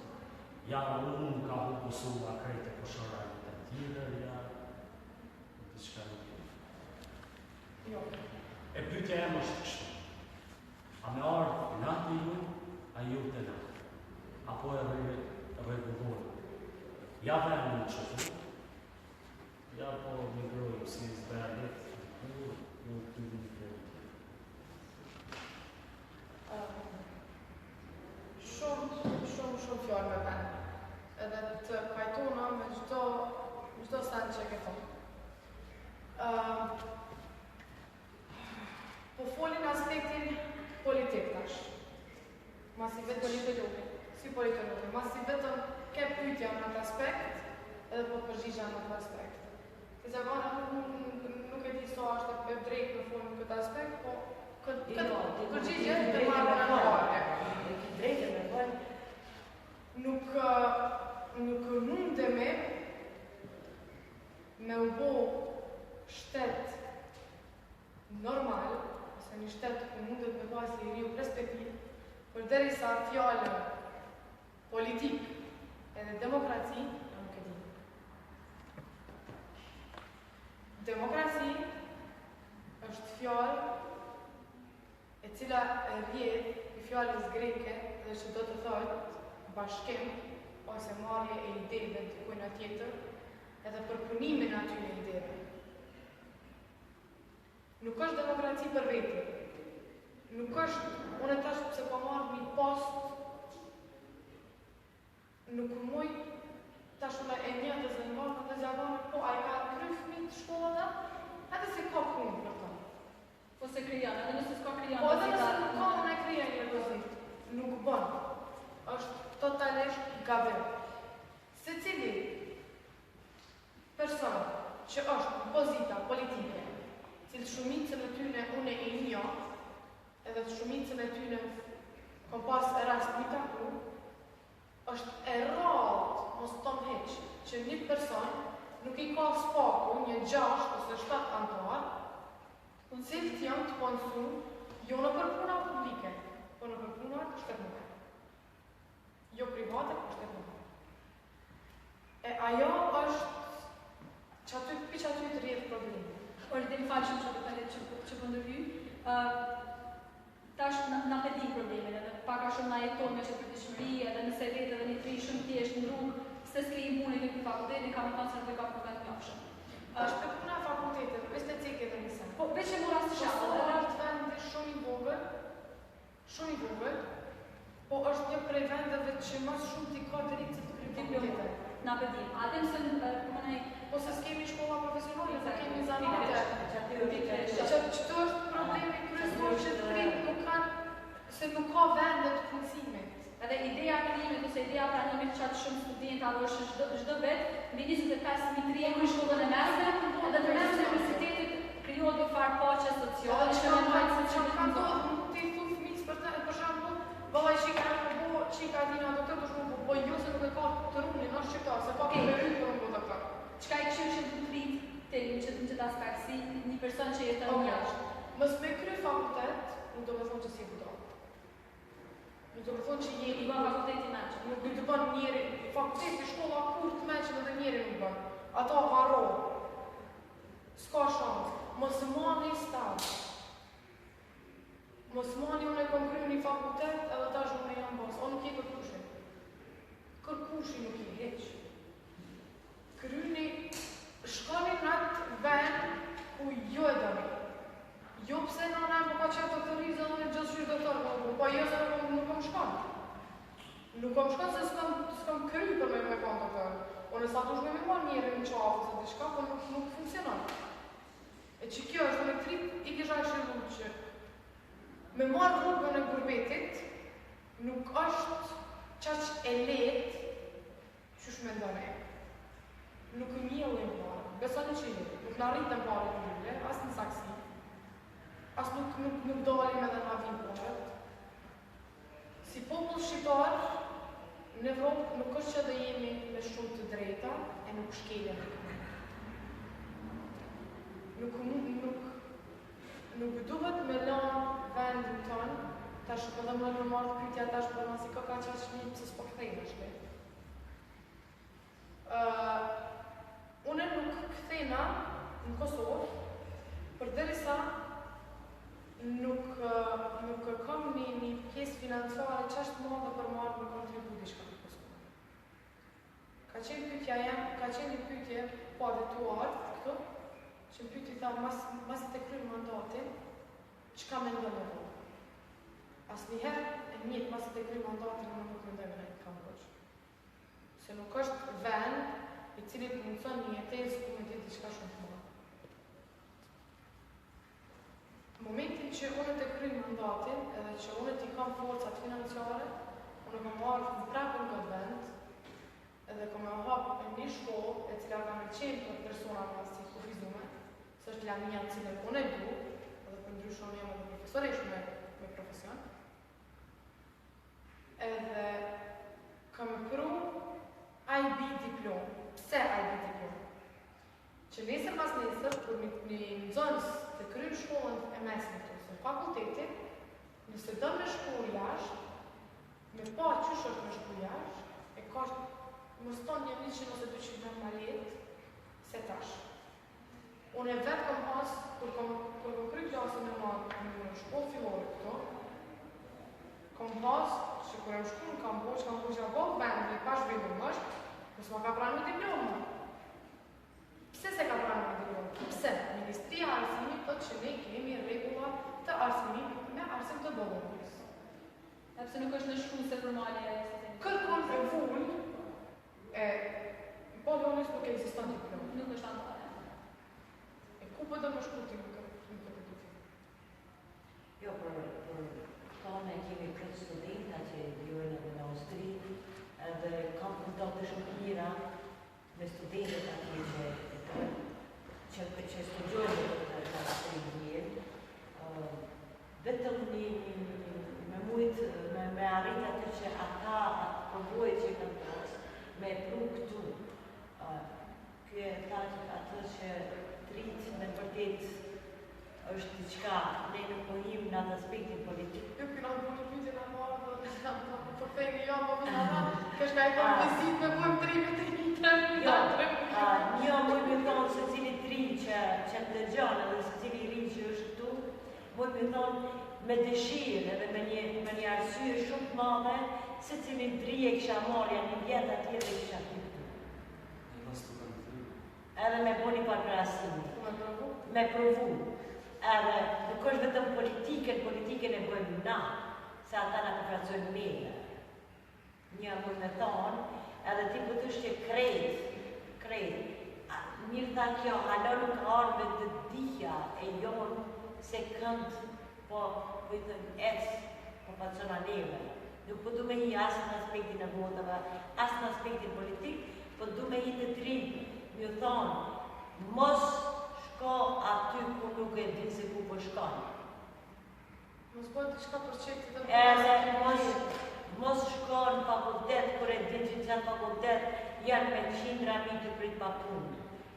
Ja, unë ka hu Kosova krejt e koshorajnë të tjeder, ja, të qëka nuk jenë. Jo. E pytja e më është kështu. A me ardhë natë ju, a ju të natë. Apo e regullojnë. Ja venë në qëtë, ja po migrojnë si zberlit, kur nuk të një kërë. Shumë fjallë me venë. Edhe të kajtona me gjdo sen që ke thonë. Po folin aspektin politik tash. Masi vetë politologi. Si politologi. Masi vetëm ke pyetja në atë aspekt, edhe po përgjigja në atë aspekt. Se zakonisht nuk e di sa është e drejtë në folën këtë aspekt, po këtë përgjigje të marrë në parë. Drejtë me folë. Nuk mundemi me u bo shtet normal, ose një shtet ku mundet me pasi i riu perspektiv, për deri sa fjallën politik edhe demokraci, nuk e di. Demokraci është fjallë e cila e rrjedh i fjallës greke dhe që do të thotë bashkim ose marrje e ideve të kujna tjetër edhe përpunimin atyre ideve. Nuk është demokraci për vete. Nuk është, unë tash pëse po marrë një post, nuk muj tash unë e një të zënvarë në zjavanë, po a i ka kry fëmijë të shkolla, edhe se ka punë për ta. Po se kryan, edhe nëse s'ka kryan. Po edhe nëse nuk ka unë e kryan një rëzit, nuk bënë. është totalisht gabim. Se cili person që është në pozita politike, cilë shumicën e tyne une i një, edhe shumicën e tyne kom pas e rast një taku, është e rrallë, mos të më heqë, që një person nuk i ka spaku një 6 ose 7 antar, në cilë t'jam të konsu, jo në përpuna publike, po në përpuna shtetënore. Jo private, po shtetënore. E ajo është që aty të rrjedh problemi. Por dhe më falë shumë që përndërhy. tash na pedim problemin, edhe pak a shumë na jeton me qëtërdishmëri, edhe nëse vetë edhe një tri shumë thjesht në rrugë, se s'ke i muni në këtë fakulteti, ka me thonë se nuk e ka përvet njofshëm. Është të puna fakultetet, estetike dhe njëse. Po, veç e mora së shaqë. Po, është vend shumë i vogël, po është një prej vendeve që mas shumë t'i ka drejtë të fakultetet. Na pedim. Atem se po se s'kemi shkolla profesionale, se kemi zanate. Qëto është problemi kryesor që të rritë nuk kanë, se nuk ka vendet punësimit. Edhe ideja krimit ose ideja pranimit qatë shumë studenta është çdo vit, mbi 25.000 trije në shkollën e mesme, edhe në mes të universitetit krijohet një farë paqe sociale, që me majtë se që kanë ti thu fëmijës për shembull, valla që ka dina doktor të shkruaj, po jo se nuk e ka të runin, është shqiptar, se pa për rrit për më doktor. Çka i kishim që të rrit të një që ta skaksi një person që jeton jashtë. Mos me kry fakultet, nuk do me thonë që si budo. Nuk do me thonë që je I bën fakulteti meqë. Nuk do bën njeri, fakulteti, shkolla kur të meqën edhe njeri nuk bën. Ata varo. S'ka shansë. Mos mani staj. Mos mani unë e kom kry një fakultet edhe tash unë e jam bas. O nuk je kërkushi. Kërkushi nuk je heq. Kryni, shkoni në atë vend ku jo e dëmi. Jo pse në nëmë po ka qëtë doktorizë dhe në gjithë shqyrë doktor, po jo se nuk kom shkon. Nuk kom shkon se s'kom kry për me kon doktor. O nësa dush me ma njeri në qafë, se të shka, po nuk funksionon. E që kjo është me trit, i kisha këshillu që me marrë rrugën e gurbetit, nuk është qaq e letë që shmendone. Nuk njëllin parë, besoni që jetë, nuk në rritën parë të njëlle, asë në saksi. As nuk dolim edhe nga vim punët. Si popull shqiptar, në Evropë nuk është që dhe jemi me shumë të drejta e nuk shkelja në këmë. Nuk duhet me lanë vendin tonë, tash për dhe më normal të pytja tash për nësi ka që është një pësës po këthejnë është. Une nuk këthejna në Kosovë, për derisa nuk kam një pjesë financiare që është madhe për marrë në kontributi shka të Kosovë. Ka qenë pytja jam, ka qenë një pytje po adetuar këtu, që më pytje tha mas të kryrë mandatin, që ka me ndonë e vojë. Asë njëherë e njëtë mas të kryrë mandatin në nuk mendojme në kam vojë. Se nuk është vend i cilit mundëson një jetesë ku me ditë diçka shumë të marrë. Momentin që unë të kryjë mandatin, edhe që unë t'i kam forcat financiare, unë kam marrë në prapën këtë vend, edhe kam e hapë një shkollë, e cila kam e qenë për persona pas të kufizume, së është lamia në cilën unë e du, edhe për ndryshon jam edhe profesoresh me profesion, edhe kam e pru IB diplom. Pse IB diplom? Që nesër pas nesër, për një nëzënës të kryjnë shkollën e mesmit ose fakultetit, nëse do me shkollë jashtë, me pa qysh është me shkollë jashtë, e ka më ston një 100 ose 200 vend ma letë, se tash. Unë e vetë kom pas, kur kom kryjnë klasën e marë në shkollë fillore këto, kom pas, që kur e më shku në Kamboqë, që a bërë vendi, pash vendë më është, nësë ma ka pranë një diplomë. Pse se ka pranë një diplomë? Pse? Ministria Arsimit thot që ne kemi regula të arsimit me arsim të bëllëmës. Epse nuk është në shkullëse formale e kërkon e vull, bëllëmës nuk eksiston diplomë. Nuk është antare. E ku për do më shkullë në këtë ditë? Jo, për tonë kemi këtë studenta që jojnë edhe në Austri, edhe kam kontakte shumë të mira me studentët atje që studiojnë të Austri njërë. Vetëm me mujtë me arrit atë që ata përvojë që kanë pasë me pru këtu. Kjo atë që tritë me vërtet është diçka, ne nuk pohim në atë aspektin politik. Jo, këna më në pyte në marë dhe në përfejnë jo, më në marë, kështë ka e ka vizit me mojmë 3 me 3 Një mojmë thonë se cili tri që të dëgjonë dhe se cili ri që është tu, mojmë thonë me dëshirë edhe me një arsye shumë të madhe, se cilin drije kisha marrë, janë një vjetë atje dhe kisha këtu. Edhe me bo një parkrasimi. Me provu. Edhe nuk është vetëm politikën e bëjmë na, se ata na përfaqësojnë neve. Një mund me thonë, edhe ti po thosh që krejt. Mirë tha kjo, hala nuk ardhe të dija e jonë se kënd po vitëm po pacona neve. Nuk po du me hi asë në aspektin e votave, asë në aspektin politik, po du me hi të trinë, një thonë, mos shko aty ku nuk e din se ku po shkojnë. Mos po të shka për qëtë të Edhe mos shko në fakultet, kur e din që në fakultet janë me qindra mitë prit pa punë.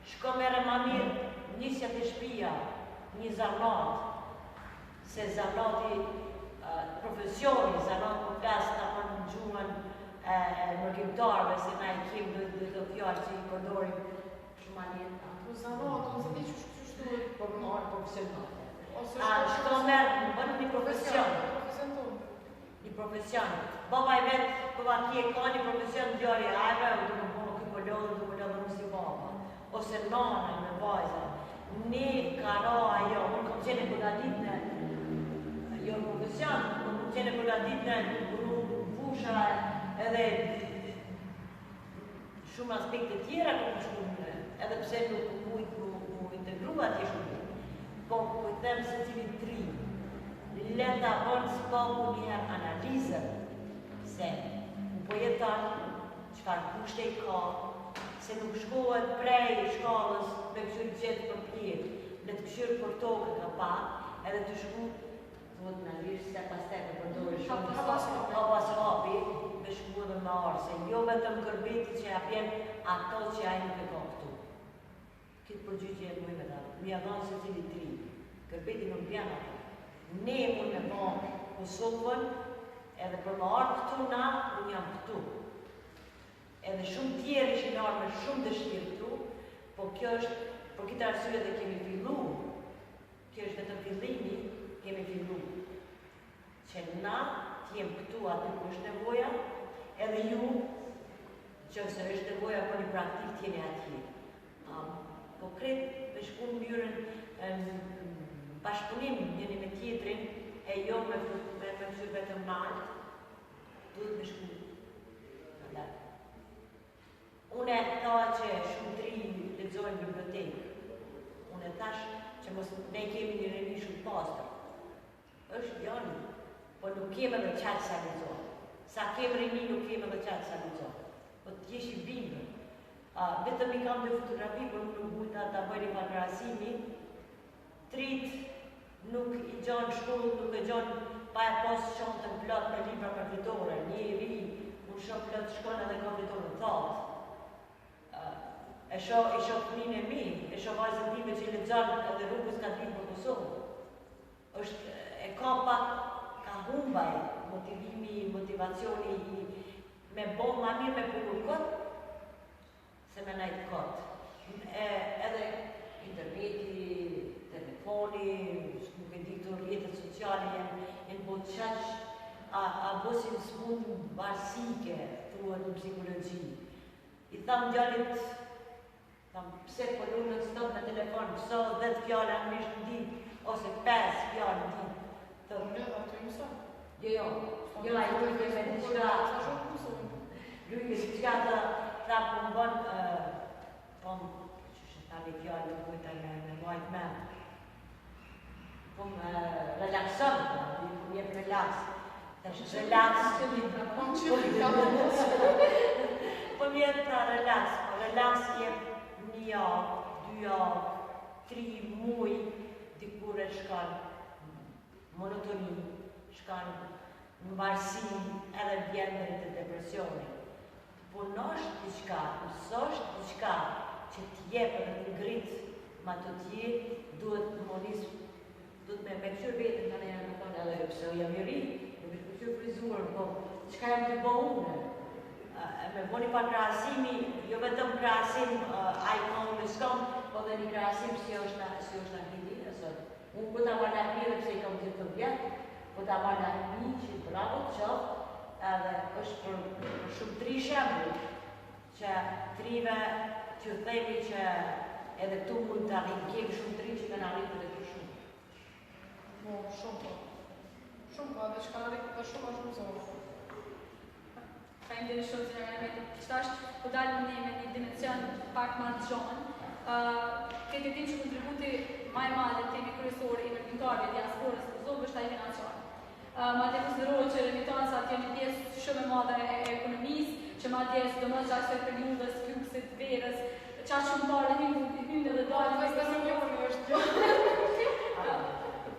Shko mere ma mirë njësja të shpia, një zanat, se zanati, profesioni, zanat më flasë të më në gjuhën mërgjimtarve, se na i kemë dhe të fjallë që i përdorim shumë anjetë. Po zanat, unë se ti që shtu Po më marë profesionale. ose Shko merë, më bënë një profesion. Profesion tonë. Një profesion. Baba i vetë, pëva ki e ka një profesion në gjari, ajve, u të më bëmë këtë pëllodhë, më si baba. Ose nana me vajza. Ne karo ajo, më kom qene përgatit në jo profesion, më kom qene përgatit në fusha edhe shumë aspekte tjera kom shumë, edhe pse nuk mujtë mu integrua tje shumë. Po i them se cilin tri, leta bënë s'paku njëherë analizën, se në po jetan qëfar kushte i ka, se nuk shkohet prej shkallës me këshur gjithë për pjetë, me të këshur për tokë ka pa, edhe të shku, duhet në lirë se pas te me përdojë shumë, ka pas hapi, me shku edhe më arë, se jo vetëm kërbeti që japjen ato që ajnë nuk e ka këtu. Këtë përgjyqje e mëjme da, mi avanë se cili tri, kërbeti nuk bjana ato. Ne mund me ba Kosovën, edhe për më arë këtu na, unë jam këtu. Edhe shumë tjerë ishin arë me shumë dëshirë këtu, po kjo është, për këtë arsye dhe kemi fillu, kjo është vetëm fillimi, kemi fillu. Që na t'jem këtu aty ku është nevoja, edhe ju, që ose është nevoja për një praktik t'jeni atje. Po kretë me shku në njërën bashkëpunim njëni me tjetrin, e jo me mësur vetëm malë, duhet me shku në dalë. Unë e tha që shumë tri lexojnë bibliotekë. Unë e thash që mos ne kemi një reni shumë pastër. Është janë, po nuk kemë edhe qatë sa lexojnë. Sa kemë reni nuk kemë edhe qatë sa lexojnë. Po t'jesh i bindër. Vetëm i kam dhe fotografi, por nuk mujta ta bëjnë pa krahasimi. Trit nuk i gjanë shkollë, nuk e gjanë pa e pas shantën plot me libra për fitore. Një i ri, unë shoh plot shkon edhe ka fitore të thatë. E shoh fëmin e mi, e shoh vajzën time që i lexon edhe rrugës ka ditë për Kosovë. Është e ka pak ka humbaj motivimi, motivacioni me bo ma mirë me punë kot se me najtë kot. Edhe interneti, telefoni, nuk e ditur rrjetet sociale janë po qaq a bosin smundë barsike thuhet në psikologji. I tham djallit, pse po lunën stop me telefon, pëso 10 fjallë anglisht në ditë, ose 5 fjallë në ditë. Jo, a i lujtë me diqka, lujtë diqka të po më bënë, po më, që shë tali fjallë, nuk ujta me vajtë me, po më relaxon, po më jetë relax. Po më jetë pra relax jetë 1 javë, 2 javë, 3 muj, dikur e shkan monotoni, shkan në varësi edhe vjendërit e depresionit. Po nështë diqka, mësosht diqka që t'jepë dhe t'ngritë ma të tje, duhet me këshur vetën të në janë në tonë, edhe pëse jam i ri, me këshur frizurën, po qka jam të bo une? Me bo një pa krahasimi, jo vetëm krahasim a i ka unë s'kam, po dhe një krahasim si është në hidi, unë këta ma në mirë pëse i kam gjithë të vjetë, po ta marrë një që bravo të qoftë, edhe është për shumë 3 shembull që trive që themi që edhe tu mund të arrim, kemi shumë 3 që kanë arritur edhe të shumë. Po, shumë po. Shumë po, dhe që kanë arritur shumë a shumë zonë. Fajmë dhe shumë të nga me qëta është po dalë me një dimension pak ma të gjonë. Këtë tim që kontributi maj madhe të temi kryesore i mërgjimtarve diasporës të Kosovë është ajvenacion. Ma të konsiderohet që remitansat janë një pjesë shumë e madhe e ekonomisë, që ma dje së dëmës gjashtë e periudës, kluksit, verës, qa shumë parë hynë dhe dalë.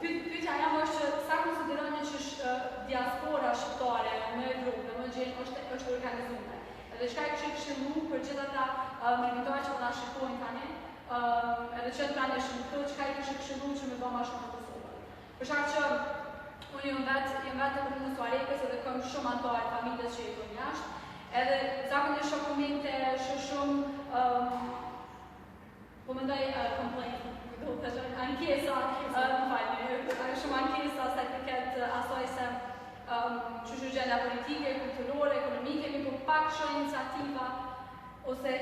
Pyetja jam është që sa konsideroni që diaspora shqiptare në Evropë dhe më gjenë është organizume. Edhe shka e këshillu për gjithë ata mërgjimtarë që na shikojnë tani, edhe që të pranë shumë këto, çka i këshillu që me bëma shumë të Kosovë. Për shkak që unë jam vetë të komunës Suarekës edhe kam shumë antarë familjes që jetojnë jashtë, edhe zakonisht shoh komente shumë po mendoj complaint, do të thotë ankesa, shumë ankesa sa i përket asaj se që gjenda politike, kulturore, ekonomike, mi po pak shumë iniciativa ose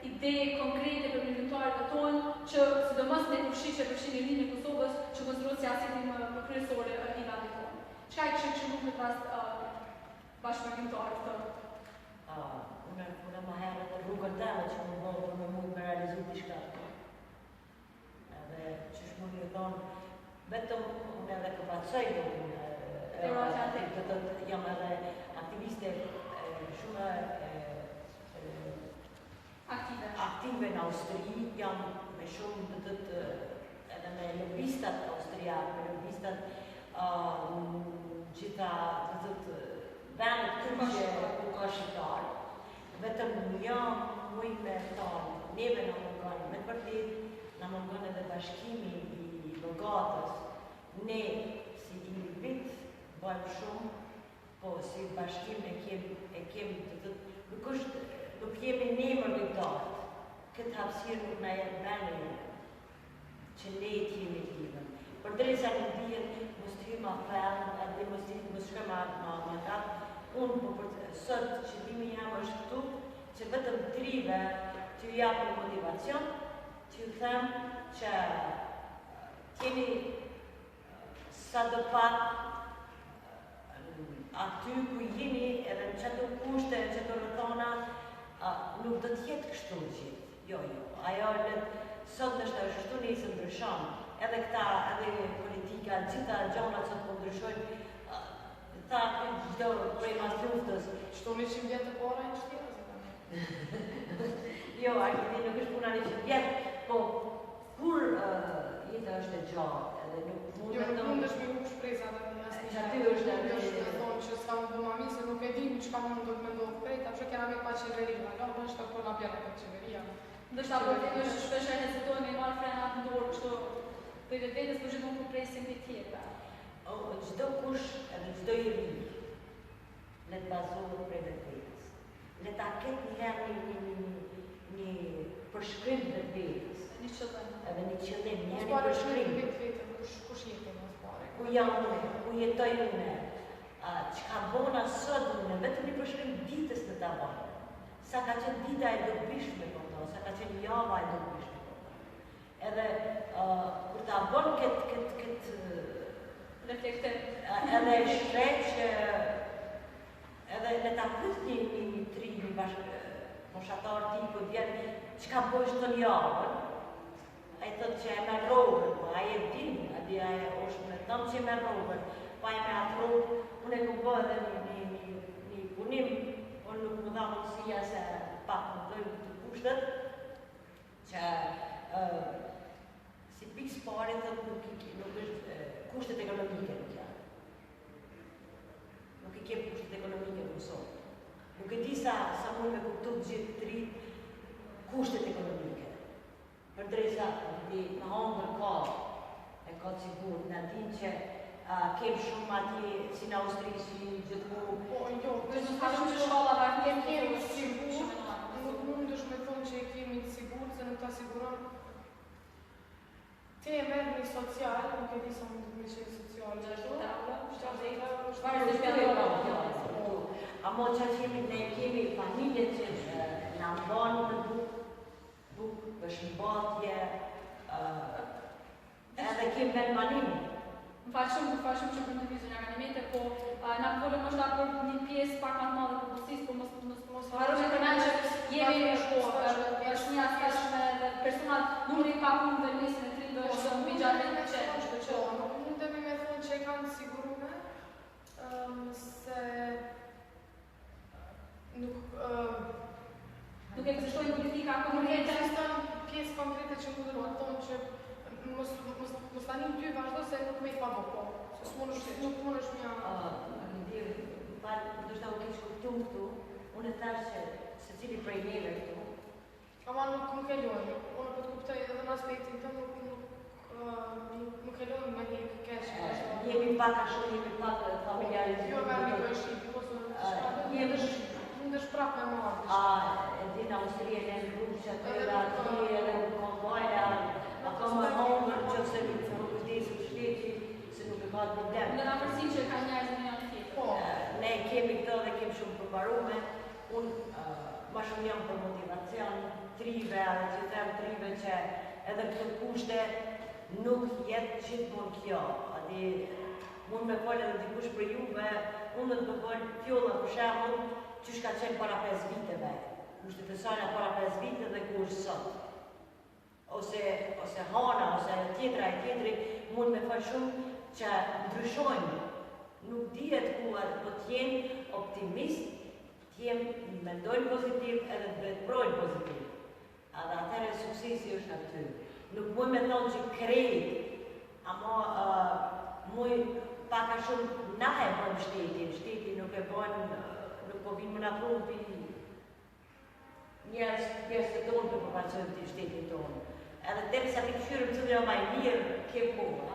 ide konkrete për mërgjimtarët tonë që sidomos në përfshi që përfshin e rinë e Kosovës që konsiderohet si asetin më kryesore i vendit tonë. Çka i këshillu në rast bashkëmërgjimtarët tonë? Unë më herët të rrugën teme që më bëllë për me mund me realizu diçka. Edhe që shmu një thonë, vetëm unë edhe këpacoj jam edhe aktiviste shumë aktive në Austri, jam me shumë edhe me lobistat austriak, me lobistat gjitha vendet kërë që ka shqiptarë. Vetëm jam muj me thonë, neve në mungon, me përtit në mungon edhe bashkimi i logatës. Ne si individ bëjmë shumë, po si bashkim e kemi nuk jemi ne mërgjimtarët. Këtë hapësirë nuk na jetë beni që ne t'jemi t'jivën. Për drejsa në dijen, mos t'hy ma fellë, edhe mos shkë ma gatë. Unë po për sot qëllimi jam është këtu, që vetëm trive t'ju japë motivacion, t'ju them që t'jeni sa do pak aty ku jeni edhe në qëto kushte, në qëto rëthona, nuk do t'jetë kështu gjithë. Jo. Ajo sot nështë është kështu njësë ndryshon. Edhe këta, edhe politika, gjitha gjonat sot po ndryshojnë, ta gjdo prej mas luftës. Shto 100 vjetë të pora e në shtira, se Jo, arkiti nuk është puna 100 vjetë, po kur jetë është e gjatë, edhe nuk mund të... Jo, nuk është me nuk shpreza dhe në asë që aty është e të thonë që s'ka më bëma mi, se nuk e dim që ka mund të me ndohë prej, ta që kena me pa qeveria, no, në është të po nga bjera për qeveria. Ndështë apo të është shpeshe e hezitojnë me marë frenat në dorë, kështu për vetës për gjithë për presin për tjetë. Gjdo kush edhe gjdo i rinjë, le të bazohet prej vetës. Le ta ketë një përshkrim vetës. Një qëllim. Edhe një qëllim, një përshkrim. përshkrim. Kush jetë në spare? Ku jam une, ku jetoj une, që ka bona sot une, vetëm një përshkrim ditës në ta bona. Sa ka qenë dita e dobishme për to, sa ka qenë java e dobishme për to. Edhe kur ta bon këtë reflektim. Edhe shkret që edhe le ta pyet një tri, një moshatar ti ku vjen, çka bësh të javën? Ai thotë që e me rrogën, po ai e din, aty ai është me tom që me rrogën, po ai me atë rrogë, unë e ku bë edhe një punim, unë nuk më dha mundësia se pak më dojmë të kushtet, që si pikë pare thotë nuk është kushtet ekonomike nuk janë. Nuk i kemë kushtet ekonomike në Kosovë. Nuk e di sa mund me kuptu gjithë tri kushtet ekonomike. Për drejsa, në hongër ka, e ka të sigur, në din që kemë shumë ati si në Austri, si gjithë mu. Po, jo, nuk ka shumë që shkolla kemi sigur, nuk mund është me thonë që e kemi sigur, se nuk ta siguron. Te e merë një social, nuk e di sa mund të bëj qenë social. 60 euro, 70 euro, Shfarë të shpjallë, amo që ne kemi familje që në mbanë në bukë, për shëmbatje, edhe kemi me manimi. Më falë shumë që për të vizur një animete, po na folëm është da për një pjesë pak më të madhe për buzësisë, po mos harrojmë të menë që jemi është një aspekt dhe personat numri pa punë dhe mesin e trilve është në migjarën e qenë, është që mundemi me thonë që e kanë sigurume, se nuk ekzistojnë politika nuk konkrete. ekziston pjesë konkrete që mundet të thonë që mos tani ty vazhdo se nuk me i pa bëko. Nuk mund është mja... Do shta u kishë kuptum këtu, unë e thash që se cili prej neve këtu. Ama nuk e lojnë. Unë po të kuptoj edhe në aspektin të nuk e lojnë me një keshë. Jemi pak a shumë, jemi pak familjarizim. Jo me rriko e shqipi, mund është prap me marrë. Edhe në Austrije në grupë që atyra, edhe në kombajna, ka më hongër që se nuk kujtesi të shteti, se nuk e ka të problem. Në rafërsin që ka njerëzë në janë tjetër. Ne kemi këto dhe kemi shumë përparume. Unë ma shumë jam për motivacion, trive, edhe që them trive që edhe këtë kushte nuk jetë gjithmonë kjo. Mund me folë edhe dikush për juve, unë të përfolë fjolla për shemull që shka qenë para 5 viteve. Kushtet e sajna para 5 vite dhe ku është sot. Ose hana, ose tjetra e tjetri, mund me falë shumë që ndryshojnë. Nuk dihet ku po t'jenë optimist, t'jenë mendojnë pozitiv edhe të veprojnë pozitiv. Edhe atëre suksesi është aty. Nuk mund me thonë që krejt, ama mund paka shumë na e bën shteti nuk e bën, nuk po vinë më na prunë për njerës të tonë për përpacojnë të shtetin tonë. Edhe temë sa të këshyrëm të dhe maj mirë, ke kohë.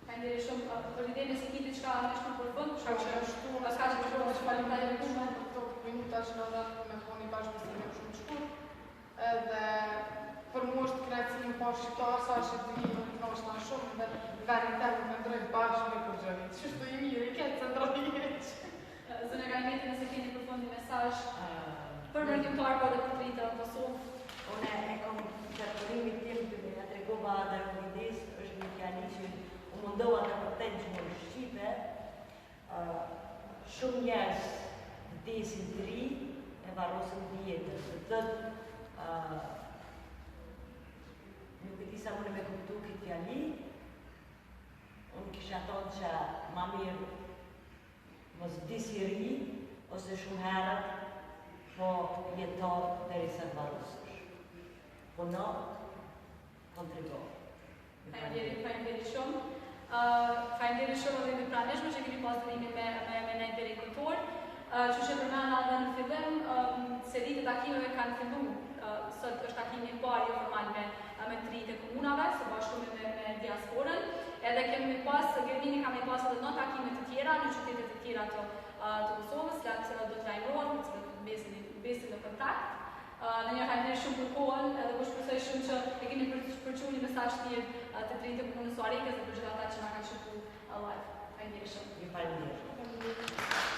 Faleminderit shumë, për ide nëse ki diçka ashtu për fund, Shka që është tu, s'ka që përshkruar që faleminderit shumë. Këto minuta që në dhatë me thoni bashkëbësime shumë shkurt. Edhe për mu është kreacim pa shqiptar, sa që të një në është në shumë, dhe verin të më ndrojnë bashkë me përgjërit. Që shtu i mirë, i ketë centraliq. Zënë Galimeti, nëse keni për fund një mesazh për mërgjimtar, po dhe për të rritë në Kosovë. Une e kom qërërimit tim të me nga tregova dhe rëvidis, është një fjani që u mundoha të përten që më Shqipe, shumë njerës vdesin të ri e varrosën vjetër. Dhe tëtë, nuk e disa mune me kuptu këtë fjani, unë kisha thonë që ma mirë mos vdisi ri, ose shumë herët, po jetor dheri se të varrosësh. Po në kontribuar. Faleminderit shumë. Faleminderit shumë edhe të praneshme që keni pas dërimin me ne deri këtor. Që që përmena dhe në fillim, seritë e takimeve kanë fillu. Sot është takimi i parë jo formal me tritë e komunave, së bashkëmi me diasporën. Edhe kemi pas, Gërmini kam pas edhe në takime të tjera, në qytetet të tjera të Kosovës, se do të lajmërohen, se do të besin në kontakt. Dhe një faleminderit shumë për kohën, edhe po shpresoj shumë që e keni përçuar një mesazh të mirë të tritë komunës Suarikës dhe për gjithë ata që na kanë shikuar live. Faleminderit shumë. Ju faleminderit.